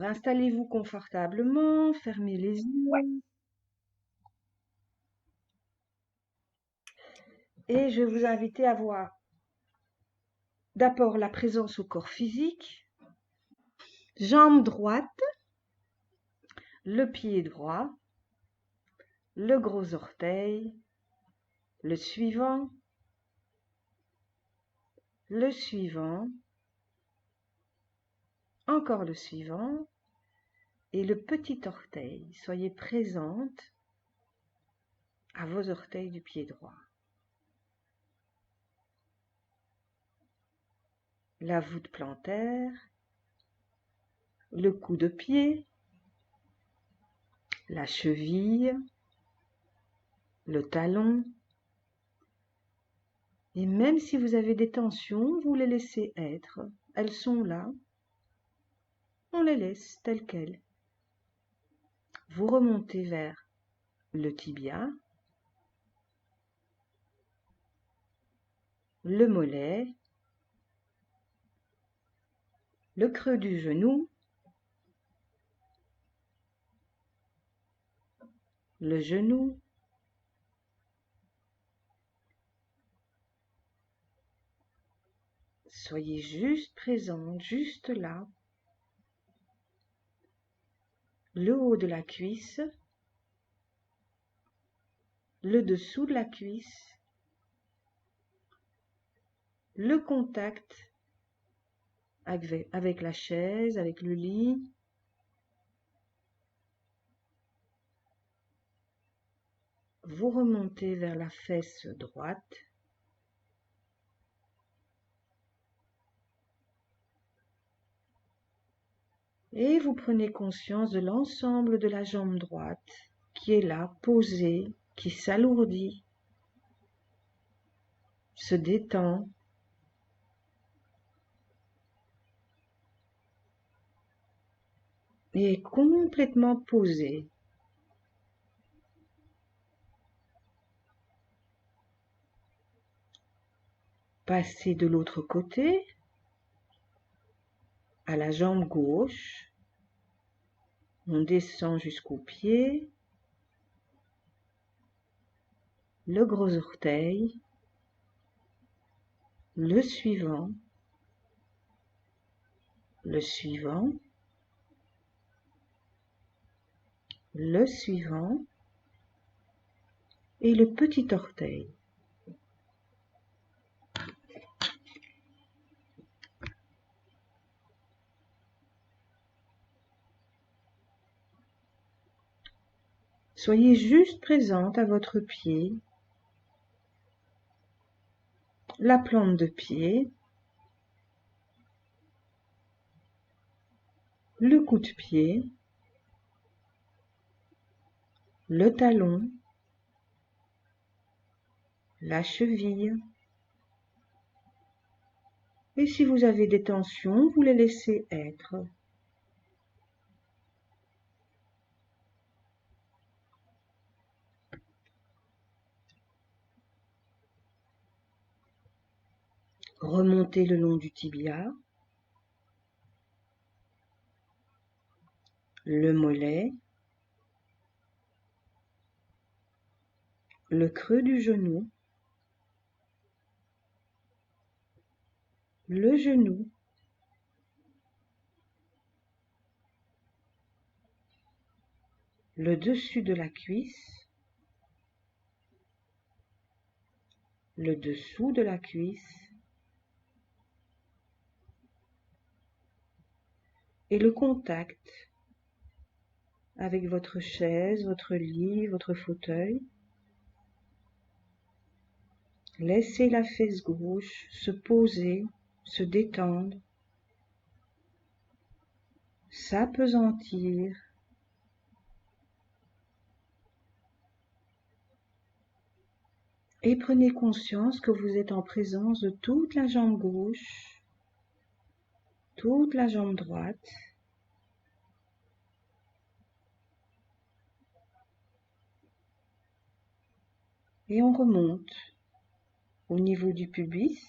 Installez-vous confortablement, fermez les yeux et je vais vous inviter à voir d'abord la présence au corps physique, jambe droite, le pied droit, le gros orteil, le suivant, encore le suivant et le petit orteil. Soyez présente à vos orteils du pied droit. La voûte plantaire, le coude-pied, la cheville, le talon. Et même si vous avez des tensions, vous les laissez être. Elles sont là. On les laisse telles quelles. Vous remontez vers le tibia, le mollet, le creux du genou, le genou, soyez juste présente, juste là, le haut de la cuisse, le dessous de la cuisse, le contact avec la chaise, avec le lit, vous remontez vers la fesse droite, et vous prenez conscience de l'ensemble de la jambe droite qui est là, posée, qui s'alourdit, se détend. Et est complètement posée. Passez de l'autre côté, à la jambe gauche. On descend jusqu'au pied, le gros orteil, le suivant, le suivant, le suivant et le petit orteil. Soyez juste présente à votre pied, la plante de pied, le coup de pied, le talon, la cheville. Et si vous avez des tensions, vous les laissez être. Remontez le long du tibia, le mollet, le creux du genou, le genou, le dessus de la cuisse, le dessous de la cuisse et le contact avec votre chaise, votre lit, votre fauteuil. Laissez la fesse gauche se poser, se détendre, s'appesantir. Et prenez conscience que vous êtes en présence de toute la jambe gauche, toute la jambe droite. Et on remonte au niveau du pubis.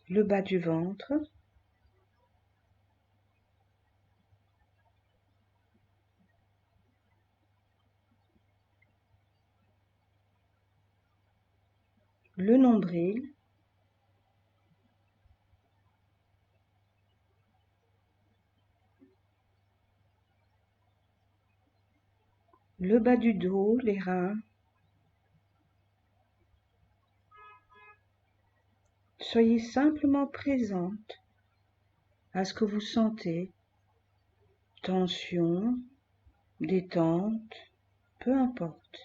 le bas du ventre, le nombril, le bas du dos, les reins. Soyez simplement présente à ce que vous sentez, tension, détente, peu importe.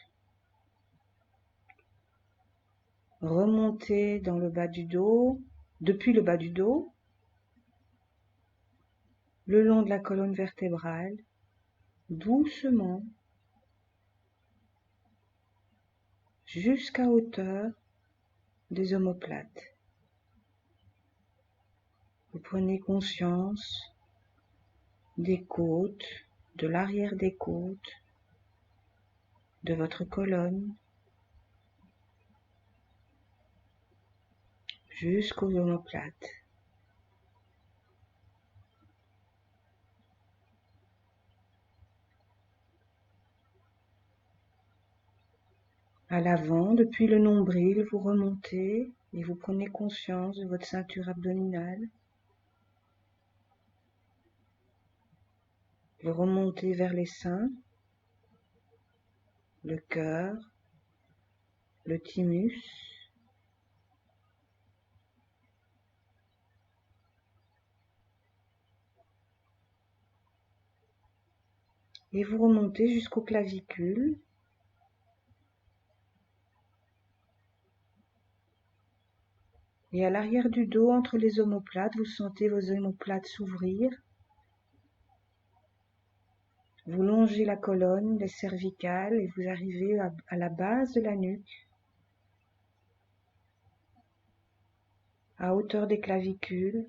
Remontez dans le bas du dos, depuis le bas du dos, le long de la colonne vertébrale, doucement, jusqu'à hauteur des omoplates. Vous prenez conscience des côtes, de l'arrière des côtes, de votre colonne, jusqu'aux omoplates. À l'avant, depuis le nombril, vous remontez et vous prenez conscience de votre ceinture abdominale. Vous remontez vers les seins, le cœur, le thymus, et vous remontez jusqu'aux clavicules. Et à l'arrière du dos, entre les omoplates, vous sentez vos omoplates s'ouvrir. Vous longez la colonne, les cervicales, et vous arrivez à la base de la nuque, à hauteur des clavicules.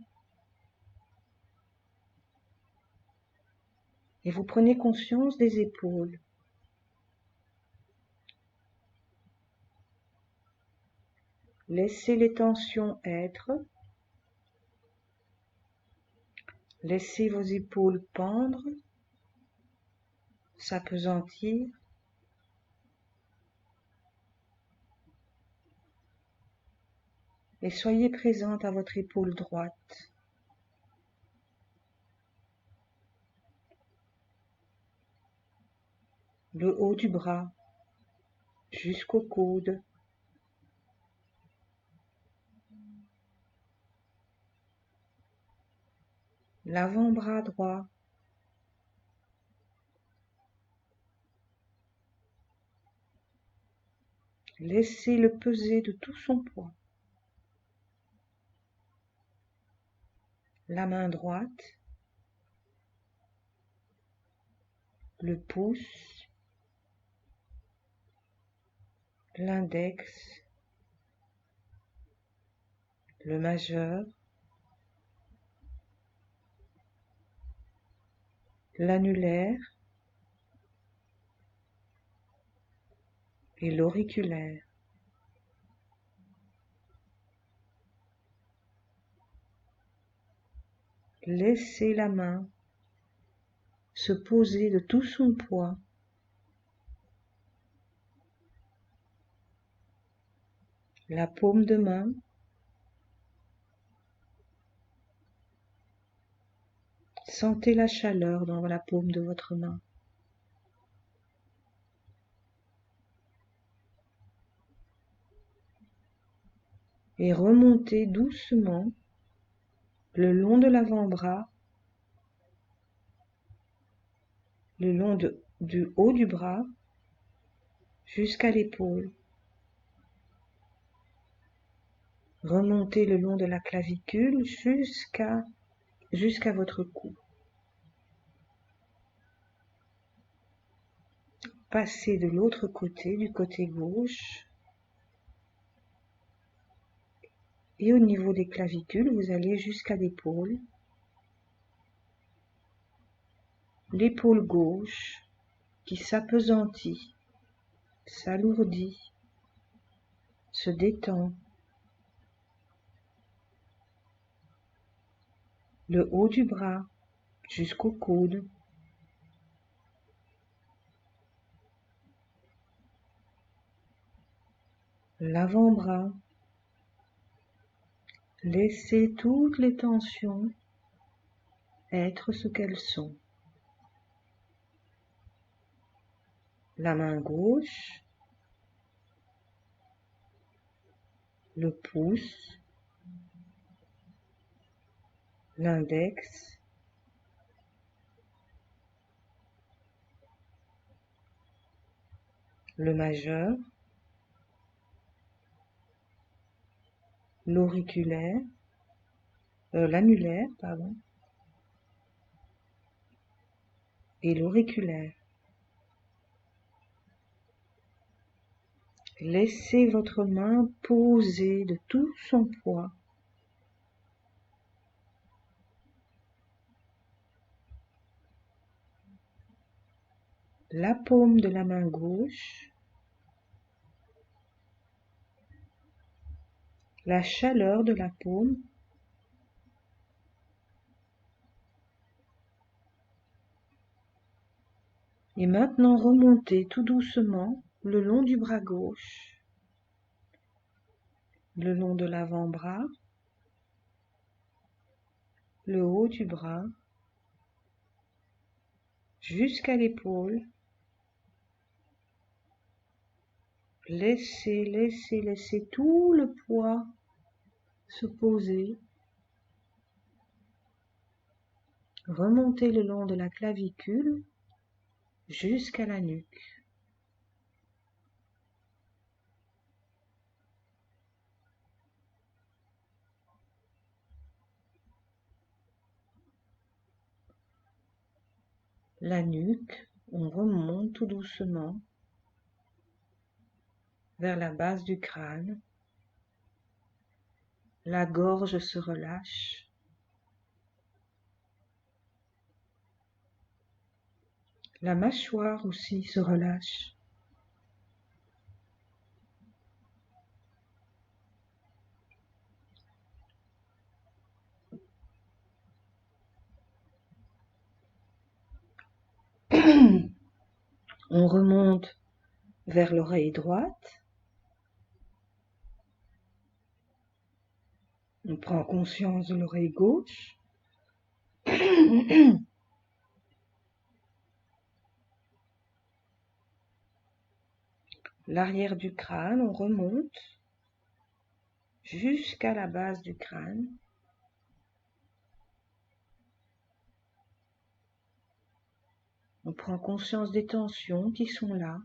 Et vous prenez conscience des épaules. Laissez les tensions être. Laissez vos épaules pendre, s'appesantir. Et soyez présente à votre épaule droite. Le haut du bras jusqu'au coude. L'avant-bras droit. Laissez-le peser de tout son poids. La main droite, le pouce, l'index, le majeur, l'annulaire et l'auriculaire. Laissez la main se poser de tout son poids la paume de main, sentez la chaleur dans la paume de votre main. Et remontez doucement le long de l'avant-bras, le long du haut du bras, jusqu'à l'épaule. Remontez le long de la clavicule jusqu'à votre cou. Passez de l'autre côté, du côté gauche. Et au niveau des clavicules, vous allez jusqu'à l'épaule. L'épaule gauche qui s'appesantit, s'alourdit, se détend. le haut du bras jusqu'au coude, l'avant-bras. Laissez toutes les tensions être ce qu'elles sont. La main gauche, le pouce, l'index, le majeur, l'auriculaire, l'annulaire, pardon, et l'auriculaire. Laissez votre main poser de tout son poids la paume de la main gauche, la chaleur de la paume, et maintenant remontez tout doucement le long du bras gauche, le long de l'avant-bras, le haut du bras, jusqu'à l'épaule. Laissez tout le poids se poser. Remontez le long de la clavicule jusqu'à la nuque. La nuque, on remonte tout doucement vers la base du crâne. La gorge se relâche. La mâchoire aussi se relâche. On remonte vers l'oreille droite. On prend conscience de l'oreille gauche. L'arrière du crâne, on remonte jusqu'à la base du crâne. On prend conscience des tensions qui sont là,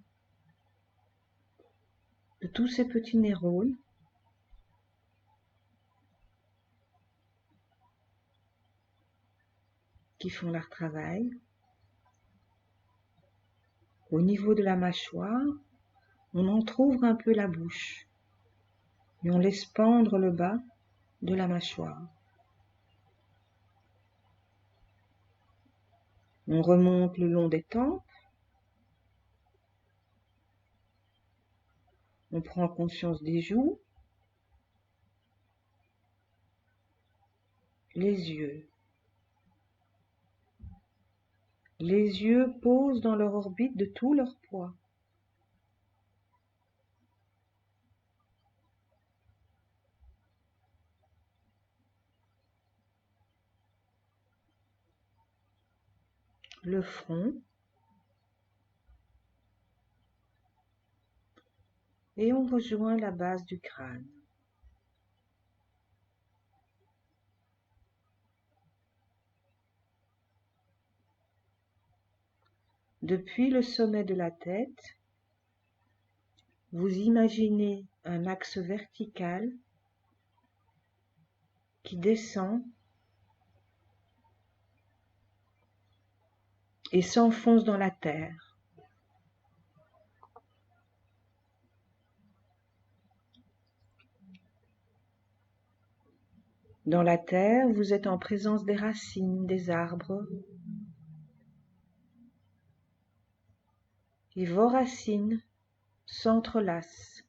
de tous ces petits neurones. Qui font leur travail. Au niveau de la mâchoire, on entrouvre un peu la bouche et on laisse pendre le bas de la mâchoire. On remonte le long des tempes. On prend conscience des joues, les yeux. Les yeux posent dans leur orbite de tout leur poids. Le front. Et on rejoint la base du crâne. Depuis le sommet de la tête, vous imaginez un axe vertical qui descend et s'enfonce dans la terre. Dans la terre, vous êtes en présence des racines des arbres. Et vos racines s'entrelacent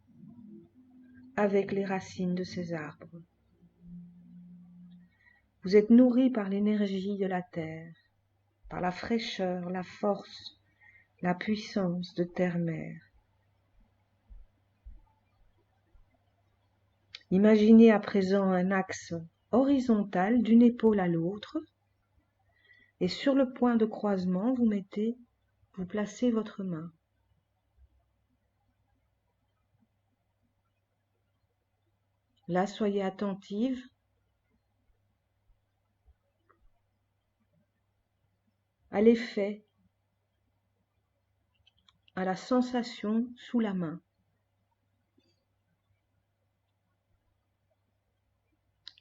avec les racines de ces arbres. Vous êtes nourri par l'énergie de la terre, par la fraîcheur, la force, la puissance de terre-mère. Imaginez à présent un axe horizontal d'une épaule à l'autre, et sur le point de croisement, vous placez votre main. Là, soyez attentive à l'effet, à la sensation sous la main.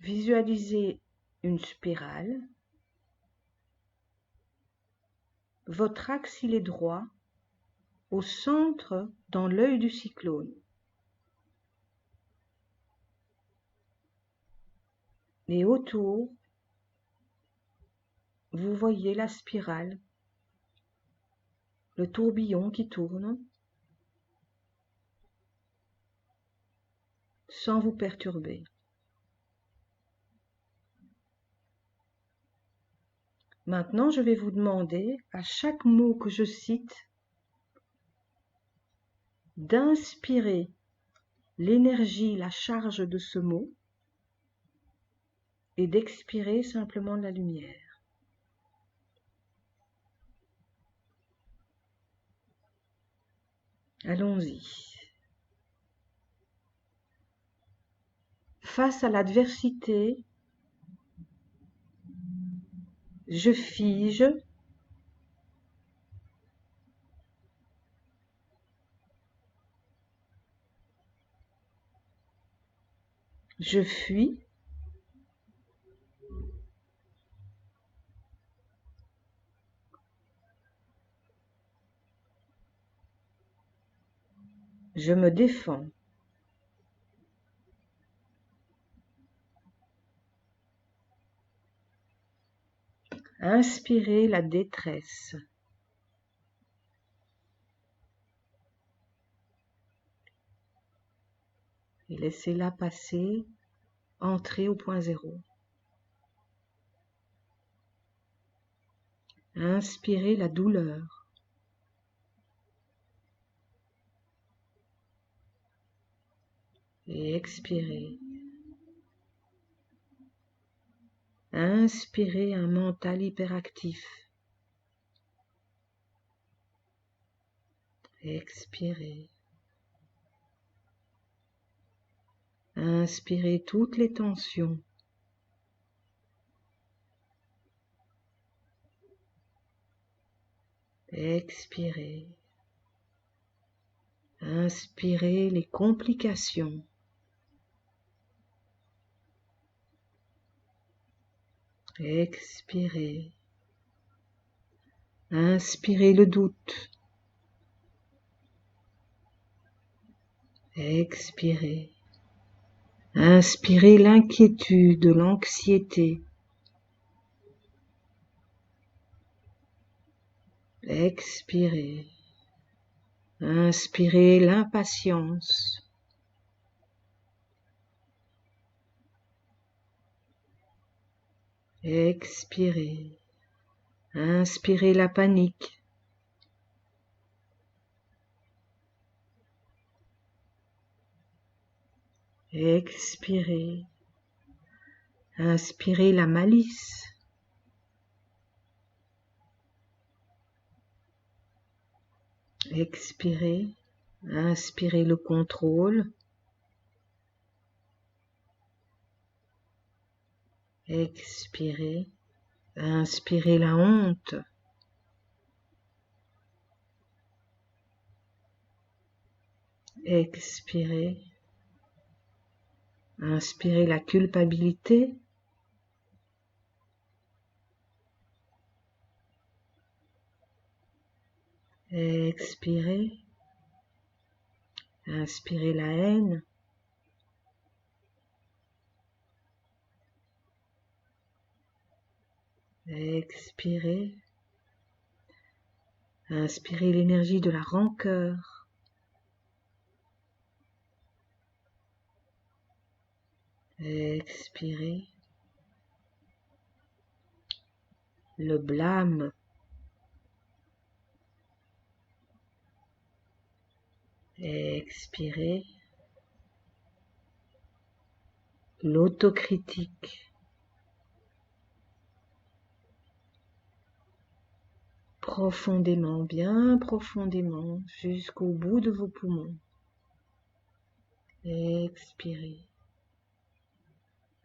Visualisez une spirale. Votre axe, il est droit, au centre, dans l'œil du cyclone. Et autour, vous voyez la spirale, le tourbillon qui tourne, sans vous perturber. Maintenant, je vais vous demander, à chaque mot que je cite, d'inspirer l'énergie, la charge de ce mot, et d'expirer simplement la lumière. Allons-y. Face à l'adversité, je fige, je fuis, je me défends. Inspirez la détresse. Et laissez-la passer, entrer au point zéro. Inspirez la douleur. Et expirez. Inspirez un mental hyperactif. Expirez. Inspirez toutes les tensions. Expirez. Inspirez les complications. Expirez. Inspirez le doute. Expirez. Inspirez l'inquiétude, l'anxiété. Expirez. Inspirez l'impatience. Expirez. Inspirez la panique. Expirez. Inspirez la malice. Expirez. Inspirez le contrôle. Expirez. Inspirez la honte. Expirez. Inspirez la culpabilité. Expirez. Inspirez la haine. Expirez. Inspirez l'énergie de la rancœur. Expirez. le blâme. Expirez. L'autocritique. Profondément, bien profondément, jusqu'au bout de vos poumons. Expirez.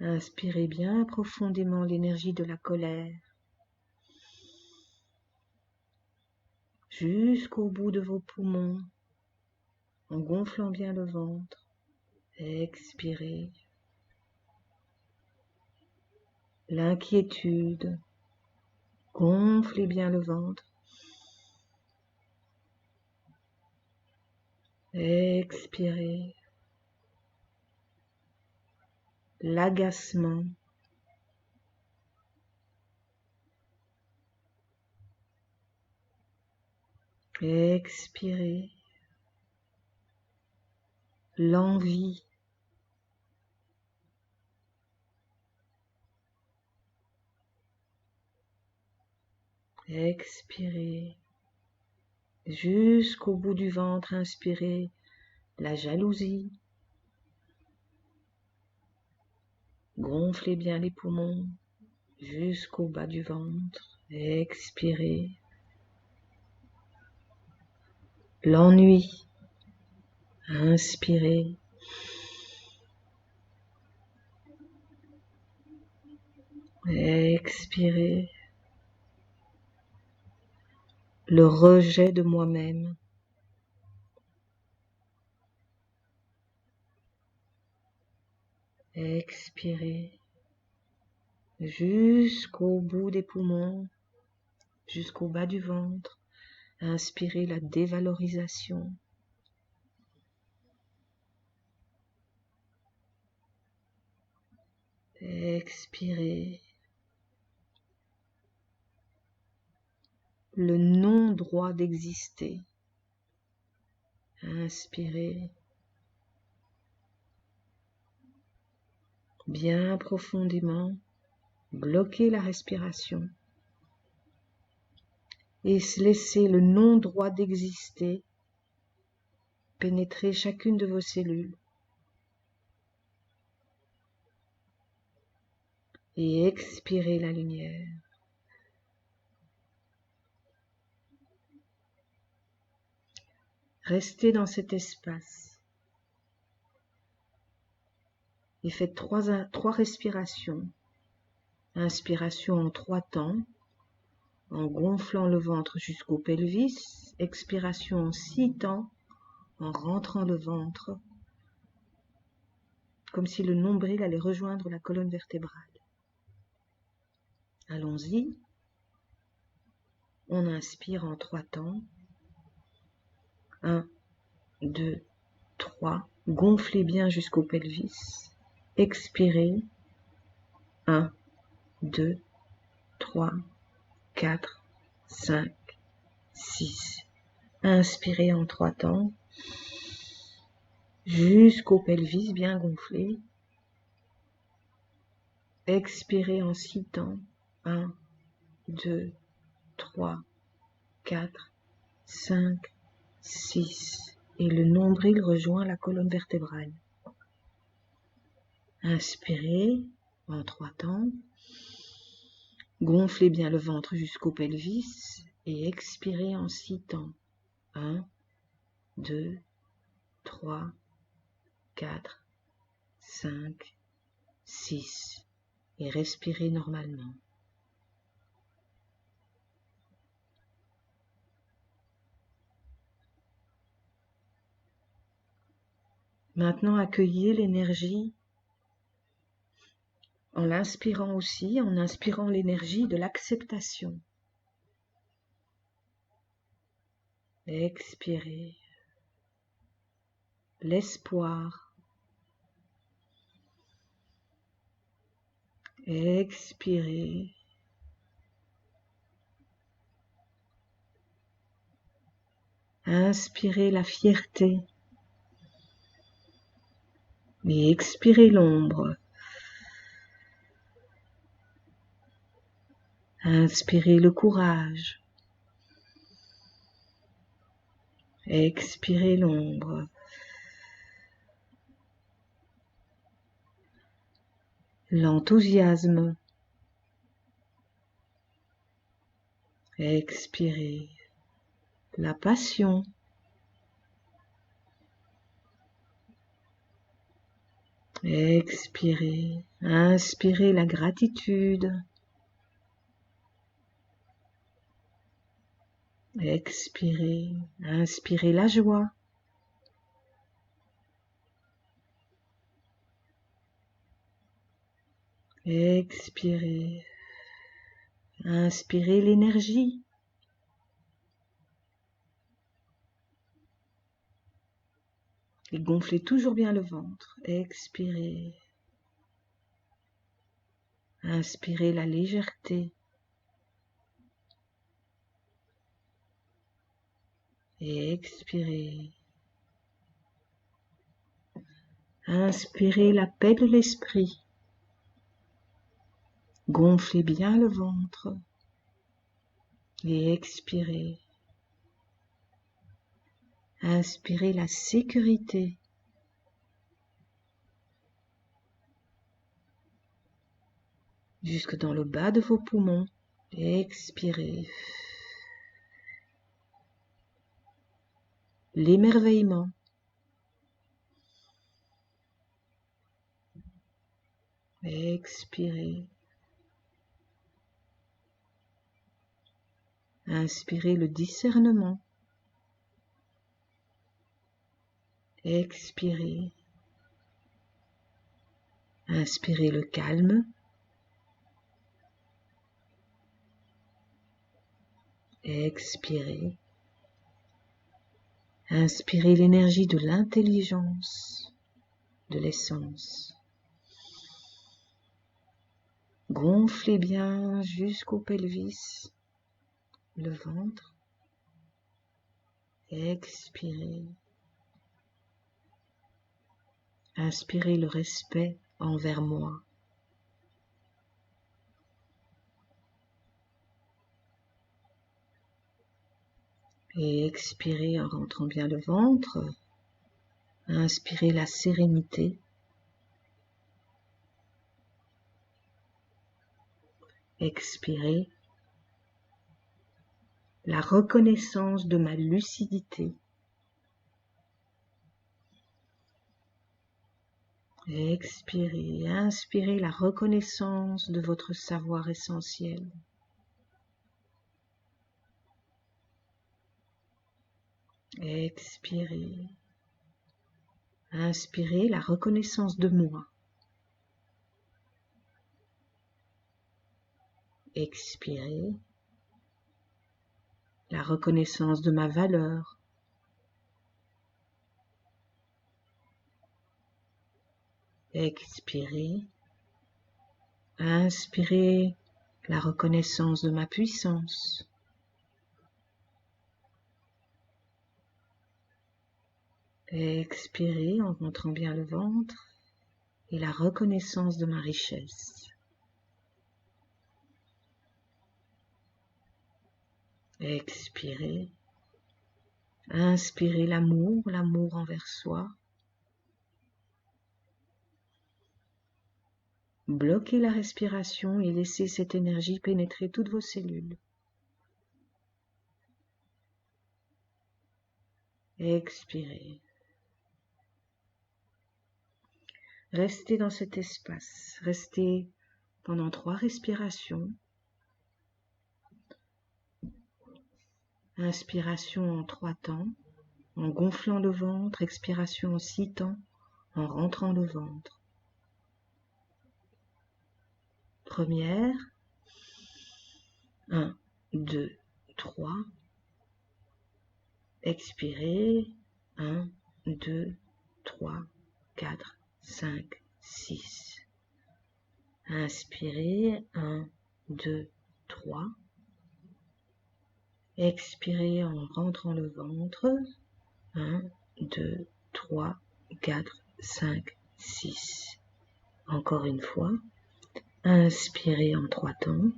Inspirez bien profondément l'énergie de la colère. Jusqu'au bout de vos poumons, en gonflant bien le ventre. Expirez. L'inquiétude. Gonflez bien le ventre. Expirez. L'agacement. Expirez. L'envie. Expirez. Jusqu'au bout du ventre, inspirez la jalousie. Gonflez bien les poumons jusqu'au bas du ventre. Expirez. L'ennui. Inspirez. Expirez. Le rejet de moi-même. Expirez. Jusqu'au bout des poumons, jusqu'au bas du ventre. Inspirez la dévalorisation. Expirez. Le non-droit d'exister. Inspirez. Bien profondément, bloquez la respiration et laissez le non-droit d'exister pénétrer chacune de vos cellules. Et expirez la lumière. Restez dans cet espace et faites trois respirations. Inspiration en 3 temps, en gonflant le ventre jusqu'au pelvis. Expiration en 6 temps, en rentrant le ventre, comme si le nombril allait rejoindre la colonne vertébrale. Allons-y. On inspire en 3 temps. 1, 2, 3. Gonflez bien jusqu'au pelvis. Expirez. 1, 2, 3, 4, 5, 6. Inspirez en 3 temps. Jusqu'au pelvis bien gonflé. Expirez en 6 temps. 1, 2, 3, 4, 5, 6. Et le nombril rejoint la colonne vertébrale. Inspirez en 3 temps. Gonflez bien le ventre jusqu'au pelvis et expirez en 6 temps. 1, 2, 3, 4, 5, 6. Et respirez normalement. Maintenant, accueillez l'énergie en l'inspirant aussi, en inspirant l'énergie de l'acceptation. Expirez. L'espoir. Expirez. Inspirez la fierté. Et expirez l'ombre. Inspirez le courage. Expirez l'ombre. L'enthousiasme. Expirez la passion. Expirez, inspirez la gratitude. Expirez, inspirez la joie. Expirez, inspirez l'énergie. Et gonflez toujours bien le ventre. Expirez. Inspirez la légèreté. Et expirez. Inspirez la paix de l'esprit. Gonflez bien le ventre. Et expirez. Inspirez la sécurité. Jusque dans le bas de vos poumons. Expirez. L'émerveillement. Expirez. Inspirez le discernement. Expirez. Inspirez le calme. Expirez. Inspirez l'énergie de l'intelligence, de l'essence. Gonflez bien jusqu'au pelvis, le ventre. Expirez. Inspirez le respect envers moi. Et expirez en rentrant bien le ventre. Inspirez la sérénité. Expirez la reconnaissance de ma lucidité. Expirez, inspirez la reconnaissance de votre savoir essentiel. Expirez, inspirez la reconnaissance de moi. Expirez, la reconnaissance de ma valeur. Expirez, inspirez la reconnaissance de ma puissance. Expirez en montrant bien le ventre et la reconnaissance de ma richesse. Expirez, inspirez l'amour, l'amour envers soi. Bloquez la respiration et laissez cette énergie pénétrer toutes vos cellules. Expirez. Restez dans cet espace. Restez pendant 3 respirations. Inspiration en 3 temps, en gonflant le ventre. Expiration en 6 temps, en rentrant le ventre. Première. 1, 2, 3. Expirez. 1, 2, 3, 4, 5, 6. Inspirez. 1, 2, 3. Expirez en rentrant le ventre. 1, 2, 3, 4, 5, 6. Encore une fois. Inspirez en 3 temps.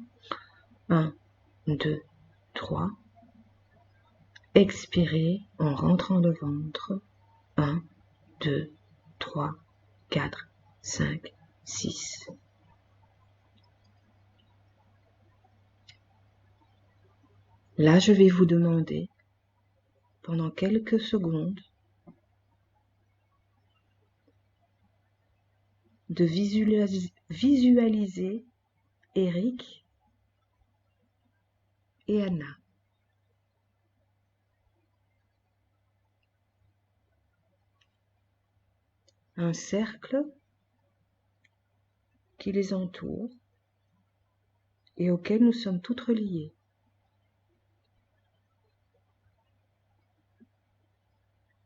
1, 2, 3. Expirez en rentrant le ventre. 1, 2, 3, 4, 5, 6. Là, je vais vous demander, pendant quelques secondes, de visualiser Eric et Anna. Un cercle qui les entoure et auquel nous sommes toutes reliées.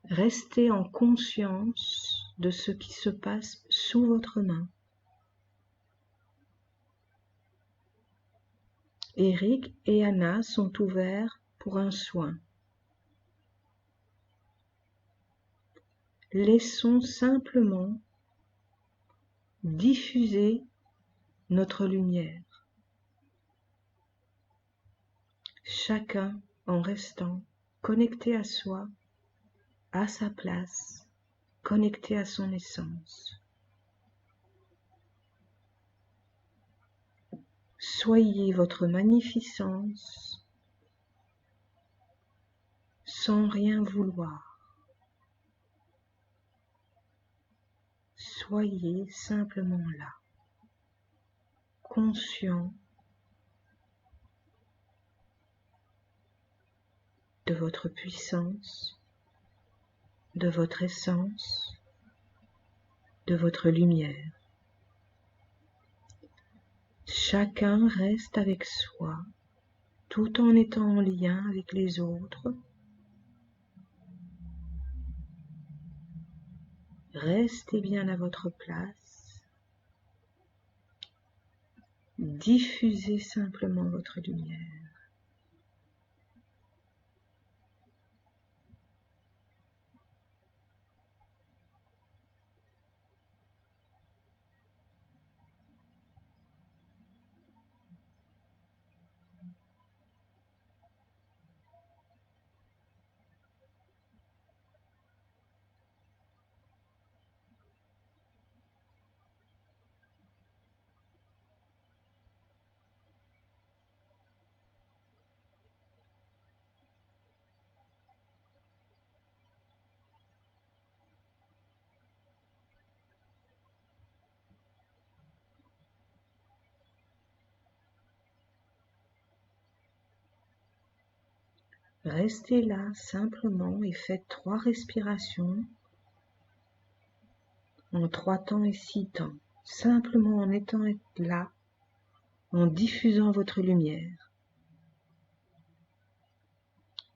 Restez en conscience de ce qui se passe sous votre main. Eric et Anna sont ouverts pour un soin. Laissons simplement diffuser notre lumière. Chacun en restant connecté à soi, à sa place, connecté à son essence. Soyez votre magnificence sans rien vouloir. Soyez simplement là, conscient de votre puissance, de votre essence, de votre lumière. Chacun reste avec soi, tout en étant en lien avec les autres. Restez bien à votre place. Diffusez simplement votre lumière. Restez là simplement et faites 3 respirations en 3 temps et 6 temps, simplement en étant là, en diffusant votre lumière.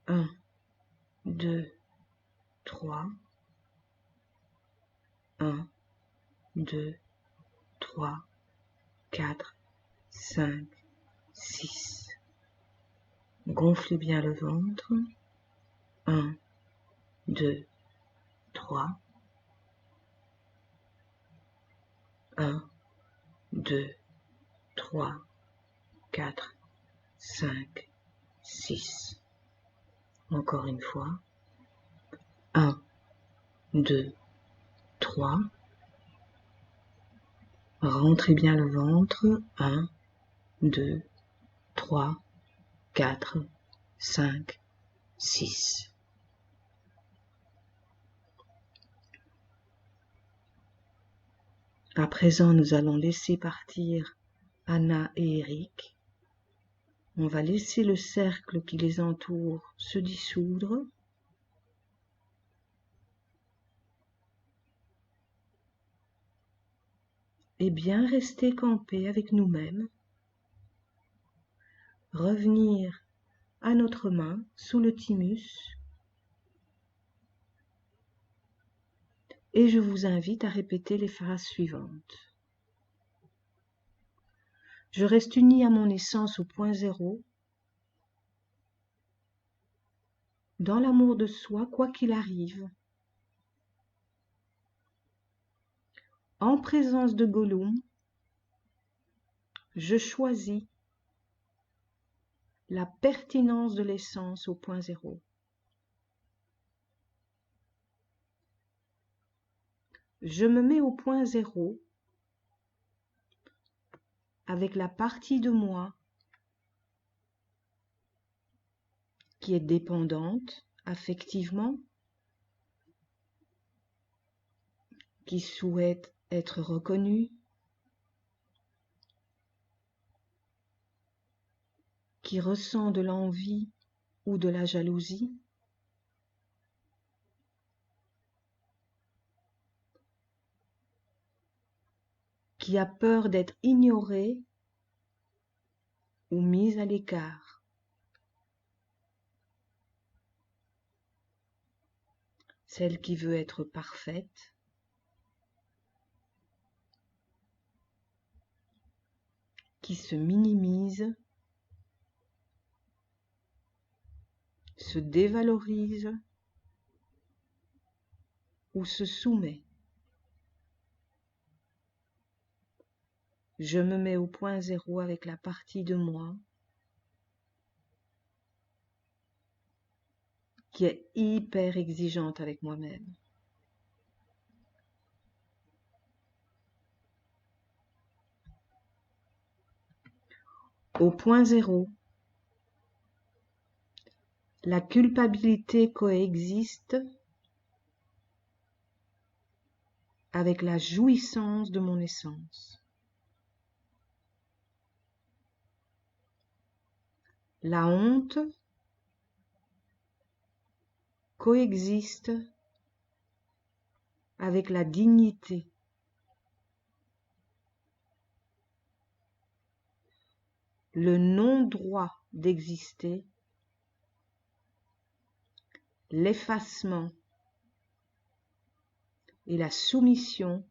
1, 2, 3. 1, 2, 3, 4, 5, 6. Gonflez bien le ventre. 1, 2, 3. 1, 2, 3, 4, 5, 6. Encore une fois. 1, 2, 3. Rentrez bien le ventre. 1, 2, 3, 4, 5, 6. À présent, nous allons laisser partir Anna et Eric. On va laisser le cercle qui les entoure se dissoudre. Et bien rester campé avec nous-mêmes. Revenir à notre main sous le thymus. Et je vous invite à répéter les phrases suivantes. Je reste uni à mon essence au point zéro, dans l'amour de soi, quoi qu'il arrive. En présence de Gollum, je choisis la pertinence de l'essence au point zéro. Je me mets au point zéro avec la partie de moi qui est dépendante affectivement, qui souhaite être reconnue, qui ressent de l'envie ou de la jalousie, qui a peur d'être ignorée ou mise à l'écart. Celle qui veut être parfaite, qui se minimise, se dévalorise ou se soumet. Je me mets au point zéro avec la partie de moi qui est hyper exigeante avec moi-même. Au point zéro, la culpabilité coexiste avec la jouissance de mon essence. La honte coexiste avec la dignité. Le non-droit d'exister, l'effacement et la soumission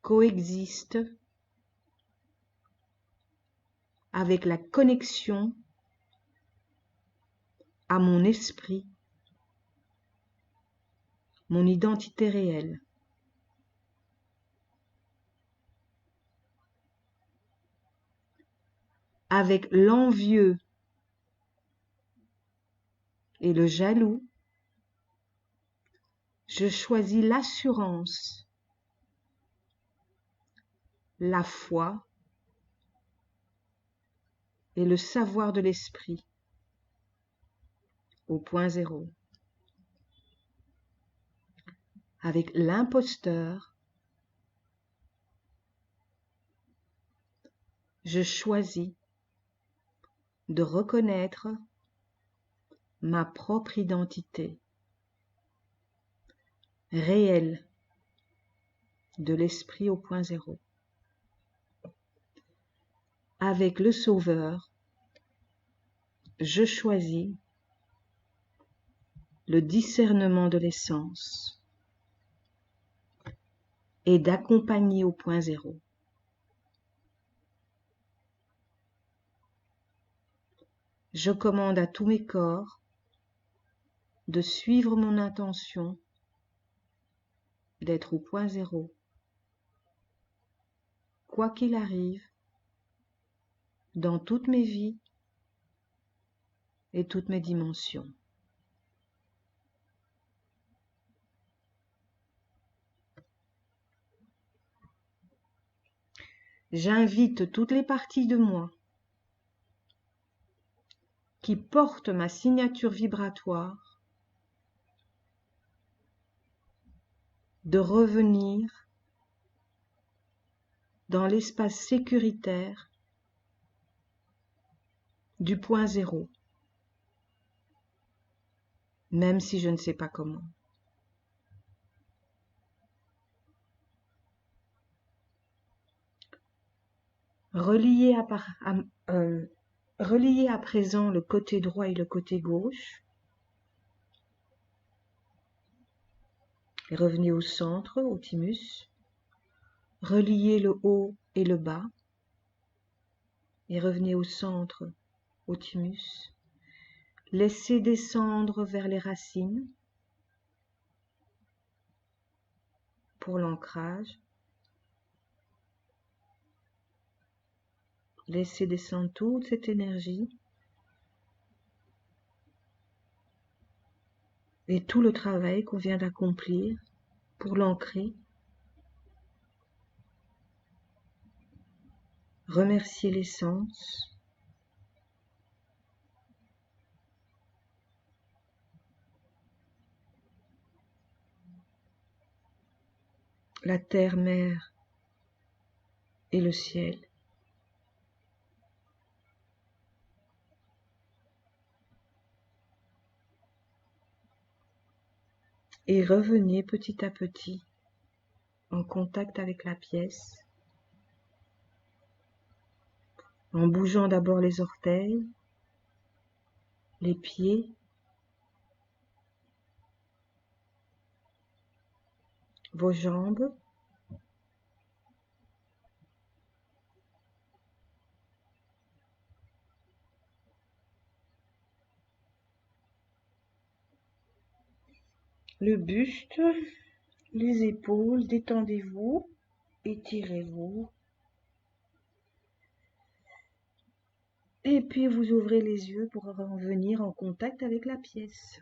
coexistent avec la connexion à mon esprit, mon identité réelle. Avec l'envieux et le jaloux, je choisis l'assurance, la foi et le savoir de l'esprit au point zéro. Avec l'imposteur, je choisis de reconnaître ma propre identité réelle de l'esprit au point zéro. Avec le Sauveur, je choisis le discernement de l'essence et d'accompagner au point zéro. Je commande à tous mes corps de suivre mon intention d'être au point zéro, quoi qu'il arrive, dans toutes mes vies et toutes mes dimensions. J'invite toutes les parties de moi qui portent ma signature vibratoire de revenir dans l'espace sécuritaire du point zéro, même si je ne sais pas comment. Reliez à présent le côté droit et le côté gauche. Et revenez au centre, au thymus. Reliez le haut et le bas. Et revenez au centre, au thymus. Laissez descendre vers les racines pour l'ancrage. Laissez descendre toute cette énergie et tout le travail qu'on vient d'accomplir pour l'ancrer. Remerciez l'essence. La terre-mère et le ciel. Et revenez petit à petit en contact avec la pièce, en bougeant d'abord les orteils, les pieds, vos jambes, le buste, les épaules, détendez-vous, étirez-vous. Et puis vous ouvrez les yeux pour revenir en contact avec la pièce.